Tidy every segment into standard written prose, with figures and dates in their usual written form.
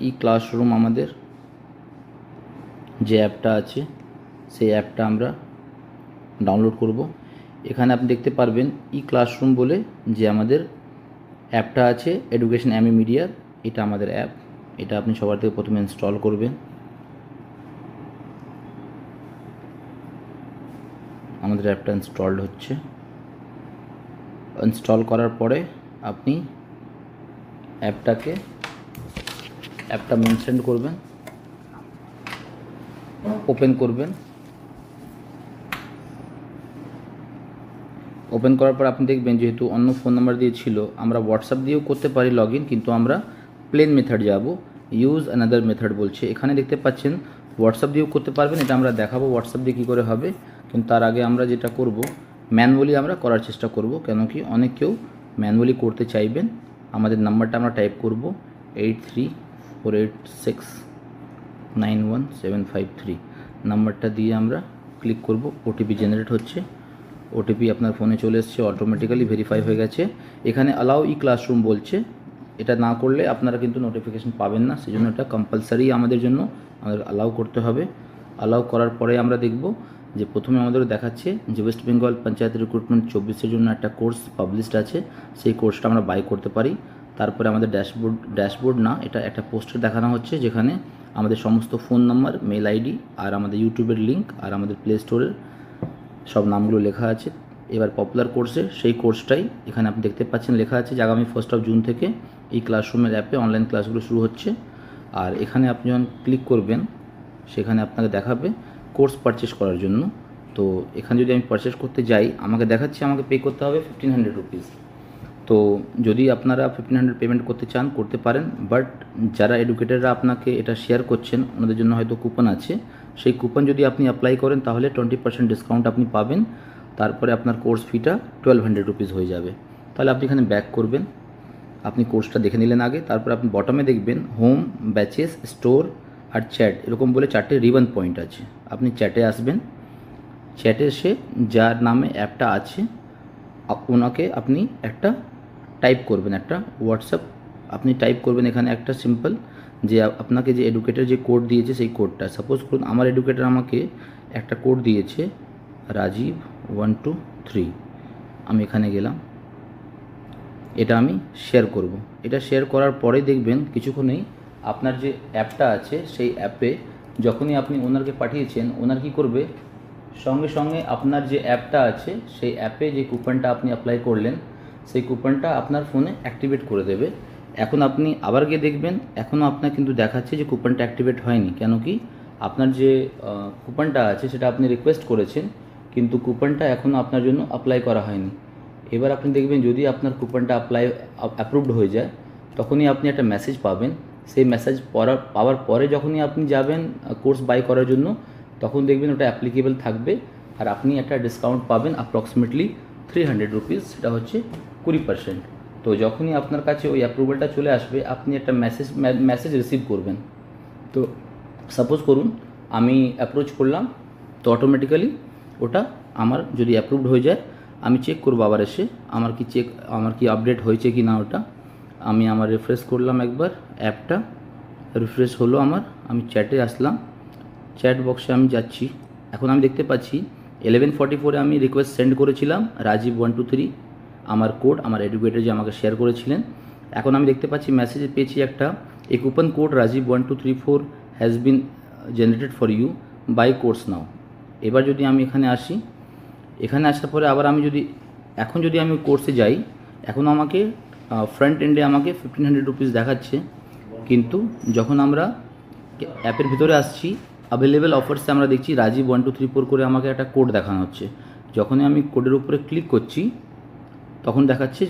ই classroom আমাদের যে অ্যাপটা আছে সেই অ্যাপটা আমরা ডাউনলোড করব। এখানে আপনি দেখতে পারবেন ই ক্লাসরুম বলে যে আমাদের অ্যাপটা আছে এডুকেশন এমই মিডিয়ার, এটা আমাদের অ্যাপ। এটা আপনি সবার থেকে প্রথমে ইনস্টল করবেন। আমাদের অ্যাপটা ইনস্টলড হচ্ছে। ইনস্টল করার পরে আপনি অ্যাপটা মেনশন করবেন, ওপেন করবেন। ওপেন করার পর আপনি দেখবেন যেহেতু অন্য ফোন নাম্বার দিয়ে ছিল, আমরা হোয়াটসঅ্যাপ দিয়েও করতে পারি লগ ইন, কিন্তু আমরা প্লেন মেথড যাব, ইউজ অ্যানাদার মেথড বলছে। এখানে দেখতে পাচ্ছেন হোয়াটসঅ্যাপ দিয়েও করতে পারবেন, এটা আমরা দেখাবো হোয়াটসঅ্যাপ দিয়ে কী করে হবে। কিন্তু তার আগে আমরা যেটা করব, ম্যানুয়ালি আমরা করার চেষ্টা করব, কেন কি অনেক কেউ ম্যানুয়ালি করতে চাইবেন। আমাদের নাম্বারটা আমরা টাইপ করব 8348691753। নাম্বারটা দিয়ে আমরা ক্লিক করব। ওটিপি জেনারেট হচ্ছে, ওটিপি আপনার ফোনে চলে এসছে, অটোমেটিক্যালি ভেরিফাই হয়ে গেছে। এখানে অ্যালাউ ই ক্লাসরুম বলছে, এটা না করলে আপনারা কিন্তু নোটিফিকেশন পাবেন না, সেজন্য এটা কম্পালসারি আমাদের জন্য, আমাদের অ্যালাউ করতে হবে। অ্যালাউ করার পরে আমরা দেখব যে প্রথমে আমাদের দেখাচ্ছে যে ওয়েস্ট বেঙ্গল পঞ্চায়েত রিক্রুটমেন্ট 24-এর জন্য একটা কোর্স পাবলিশড আছে, সেই কোর্সটা আমরা বাই করতে পারি। তারপরে আমাদের ড্যাশবোর্ড না, এটা একটা পোস্টার দেখানো হচ্ছে যেখানে আমাদের সমস্ত ফোন নাম্বার, মেল আইডি আর আমাদের ইউটিউবের লিঙ্ক আর আমাদের প্লে স্টোরের সব নামগুলো লেখা আছে। এবার পপুলার কোর্সে সেই কোর্সটাই এখানে আপনি দেখতে পাচ্ছেন লেখা আছে যে আগামী 1 জুন থেকে এই ক্লাসরুমের অ্যাপে অনলাইন ক্লাসগুলো শুরু হচ্ছে। আর এখানে আপনি যখন ক্লিক করবেন সেখানে আপনাকে দেখাবে কোর্স পারচেস করার জন্য। তো এখানে যদি আমি পারচেস করতে যাই, আমাকে দেখাচ্ছে আমাকে পে করতে হবে 1500 রুপিস। তো যদি আপনারা 1500 পেমেন্ট করতে চান করতে পারেন, বাট যারা এডুকেটাররা আপনাকে এটা শেয়ার করছেন ওনাদের জন্য হয়তো কুপন আছে, সেই কুপন যদি আপনি অ্যাপ্লাই করেন তাহলে 20% ডিসকাউন্ট আপনি পাবেন। তারপরে আপনার কোর্স ফিটা 1200 রুপিস হয়ে যাবে। তাহলে আপনি এখানে ব্যাক করবেন, আপনি কোর্সটা দেখে নিলেন আগে, তারপর আপনি বটমে দেখবেন হোম, ব্যাচেস, স্টোর আর চ্যাট এরকম বলে 4টে রিবন পয়েন্ট আছে। আপনি চ্যাটে আসবেন, চ্যাটে এসে যার নামে অ্যাপটা আছে ওনাকে আপনি একটা টাইপ করবেন, একটা হোয়াটসঅ্যাপ আপনি টাইপ করবেন এখানে একটা সিম্পল, যে আপনাকে যে এডুকেটর যে কোড দিয়েছে সেই কোডটা, সাপোজ করুন আমার এডুকেটর আমাকে একটা কোড দিয়েছে রাজীব 123, আমি এখানে গেলাম, এটা আমি শেয়ার করব। এটা শেয়ার করার পরে দেখবেন কিছুক্ষণেই আপনার যে অ্যাপটা আছে সেই অ্যাপে যখনই আপনি ওনারকে পাঠিয়েছেন, ওনার কী করবে, সঙ্গে সঙ্গে আপনার যে অ্যাপটা আছে সেই অ্যাপে যে কুপনটা আপনি অ্যাপ্লাই করলেন সেই কুপনটা আপনার ফোনে অ্যাক্টিভেট করে দেবে। এখন আপনি আবার গিয়ে দেখবেন এখনও আপনার কিন্তু দেখাচ্ছে যে কুপনটা অ্যাক্টিভেট হয়নি, কেন কি আপনার যে কুপনটা আছে সেটা আপনি রিকোয়েস্ট করেছেন কিন্তু কুপনটা এখনও আপনার জন্য অ্যাপ্লাই করা হয়নি। এবার আপনি দেখবেন যদি আপনার কুপনটা অ্যাপ্রুভড হয়ে যায় তখনই আপনি একটা মেসেজ পাবেন। সেই মেসেজ পাওয়ার পরে যখনই আপনি যাবেন কোর্স বাই করার জন্য তখন দেখবেন ওটা অ্যাপ্লিকেবল থাকবে আর আপনি একটা ডিসকাউন্ট পাবেন অ্যাপ্রক্সিমেটলি 300 রুপিস, সেটা হচ্ছে 20%। তো যখনই আপনার কাছে ওই অ্যাপ্রুভালটা চলে আসবে আপনি একটা মেসেজ রিসিভ করবেন। তো সাপোজ করুন আমি অ্যাপ্রোচ করলাম, তো অটোমেটিক্যালি ওটা আমার যদি অ্যাপ্রুভড হয়ে যায় আমি চেক করবো আবার এসে আমার কি আপডেট হয়েছে কি না। ওটা আমি আমার রিফ্রেশ করলাম একবার, অ্যাপটা রিফ্রেশ হলো আমার, আমি চ্যাটে আসলাম, চ্যাট বক্সে আমি যাচ্ছি। এখন আমি দেখতে পাচ্ছি 11:44 আমি রিকোয়েস্ট সেন্ড করেছিলাম রাজীব 123, আমার কোড আমার এডুকেটর যে আমাকে শেয়ার করেছিলেন। এখন আমি দেখতে পাচ্ছি মেসেজে পেয়েছি একটা, a coupon code Rajiv 1234 has been generated for you buy course now. এবার যদি আমি এখানে আসি, এখানে আসার পরে আবার আমি যদি আমি কোর্সে যাই, এখন আমাকে ফ্রন্ট এন্ডে আমাকে 1500 রুপিস দেখাচ্ছে, কিন্তু যখন আমরা অ্যাপের ভিতরে আসছি অ্যাভেলেবেল অফার্সে আমরা দেখছি রাজীব 1234 করে আমাকে একটা কোড দেখানো হচ্ছে। যখনই আমি কোডের উপরে ক্লিক করছি তখন দেখাচ্ছে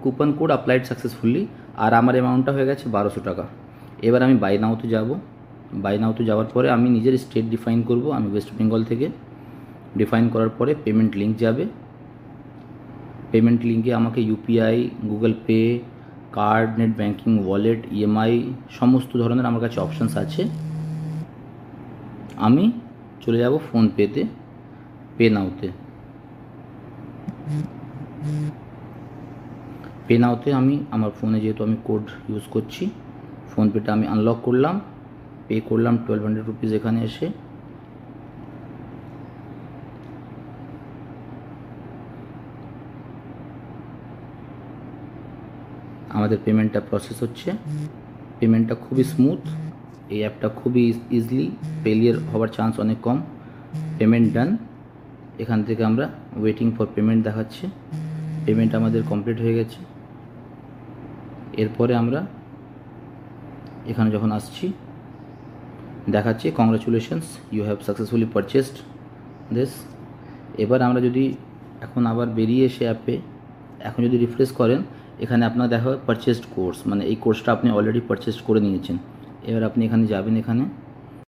কুপন কোড অ্যাপ্লাইড সাকসেসফুলি, আর আমার অ্যামাউন্টটা হয়ে গেছে 1200 টাকা। এবার আমি বাই নাওতে যাব, বাই নাওতে যাওয়ার পরে আমি নিজের স্টেট ডিফাইন করব, আমি ওয়েস্ট বেঙ্গল থেকে ডিফাইন করার পরে পেমেন্ট লিঙ্ক যাবে, পেমেন্ট লিঙ্কে আমাকে UPI, Google pay, card, net banking, wallet, EMI সমস্ত ধরনের আমার কাছে অপশানস আছে। আমি চলে যাব ফোনপেতে, পে নাওতে আমি আমার ফোনে যেহেতু আমি কোড ইউজ করছি ফোনপেটা আমি আনলক করলাম, পে করলাম 1200 রুপিস এখানে এসে। আমাদের পেমেন্টটা প্রসেস হচ্ছে। পেমেন্টটা খুবই স্মুথ, এই অ্যাপটা খুবই ইজিলি, ফেলিয়ার হওয়ার চান্স অনেক কম। পেমেন্ট ডান। এখান থেকে আমরা ওয়েটিং ফর পেমেন্ট দেখাচ্ছে, পেমেন্ট আমাদের কমপ্লিট হয়ে গেছে। এরপরে আমরা এখানে যখন আসছি দেখাচ্ছে congratulations, you have successfully purchased this. এবার আমরা যদি এখন আবার বেরিয়ে এসে অ্যাপে এখন যদি রিফ্রেশ করেন, এখানে আপনার দেখা পারচেসড কোর্স, মানে এই কোর্সটা আপনি অলরেডি পারচেস করে নিয়েছেন। এবার আপনি এখানে যাবেন, এখানে